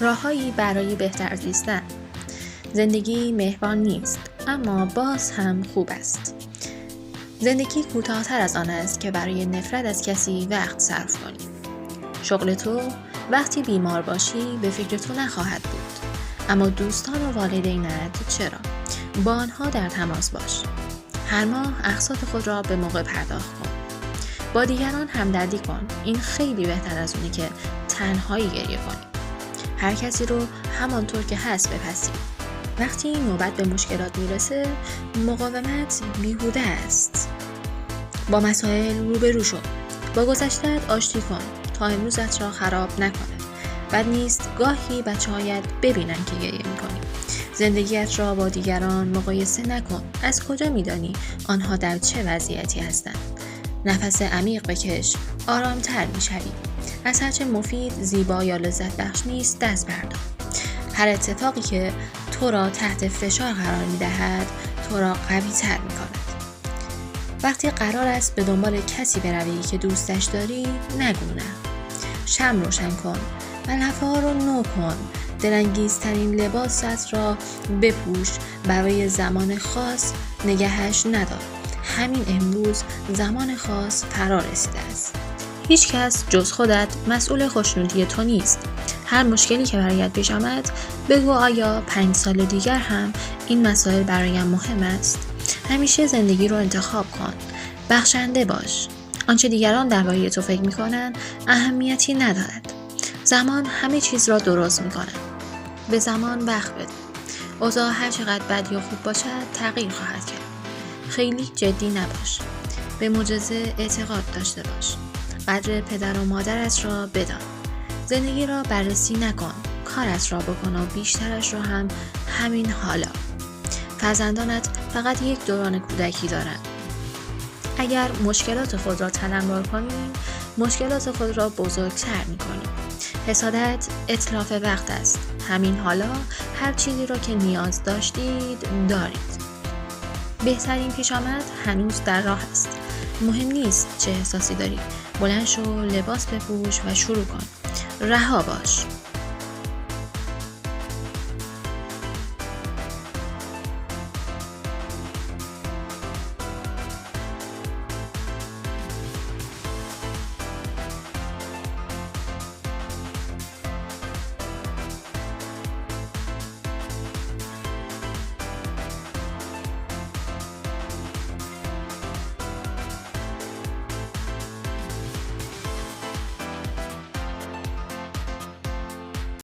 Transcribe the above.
راههایی برای بهتر زیستن. زندگی مهربان نیست، اما باز هم خوب است. زندگی کوتاه‌تر از آن است که برای نفرت از کسی وقت صرف کنی. شغل تو وقتی بیمار باشی به فکر تو نخواهد بود، اما دوستان و والدینت چرا؟ با آنها در تماس باش. هر ماه اقساط خود را به موقع پرداخت کن. با دیگران همدردی کن. این خیلی بهتر از اونه که تنهایی گریه کنی. هر کسی رو همانطور که هست بپذیر. وقتی نوبت به مشکلات میرسه، مقاومت بیهوده است. با مسائل روبرو شو. با گذشته‌ات آشتی کن تا امروزت را خراب نکنه. بد نیست گاهی بچه‌هایت ببینن که گریه می‌کنی. زندگیت را با دیگران مقایسه نکن. از کجا می‌دانی آنها در چه وضعیتی هستند؟ نفس عمیق بکش، آرام‌تر می‌شوی. از هرچه مفید، زیبا یا لذت بخش نیست دست بردار. هر اتفاقی که تو را تحت فشار قرار می‌دهد، تو را قوی‌تر می‌کند. وقتی قرار است به دنبال کسی بروی که دوستش داری، نگو نه. شمع روشن کن و لب‌ها رو نو کن. دلانگیزترین لباست را بپوش. برای زمان خاص نگهش ندار. همین امروز زمان خاص فرا رسیده است. هیچ کس جز خودت مسئول خوشنودی تو نیست. هر مشکلی که برایت پیش آمد، بگو آیا 5 سال دیگر هم این مسائل برایم مهم است؟ همیشه زندگی رو انتخاب کن. بخشنده باش. آنچه دیگران درباره تو فکر می‌کنند اهمیتی ندارد. زمان همه چیز را درست می‌کند. به زمان وقت بده. اوضاع هر چقدر بد یا خوب باشد تغییر خواهد کرد. خیلی جدی نباش. به معجزه اعتقاد داشته باش. قدر پدر و مادرت را بدان. زندگی را بررسی نکن. کارت را بکن و بیشترش را هم همین حالا. فرزندانت فقط یک دوران کودکی دارند. اگر مشکلات خود را تنمر کنی، مشکلات خود را بزرگتر می‌کنی. حسادت اتلاف وقت است. همین حالا هر چیزی را که نیاز داشتید دارید. بهترین پیشامد هنوز در راه است. مهم نیست چه احساسی داری. بلند شو، لباس بپوش و شروع کن. رها باش.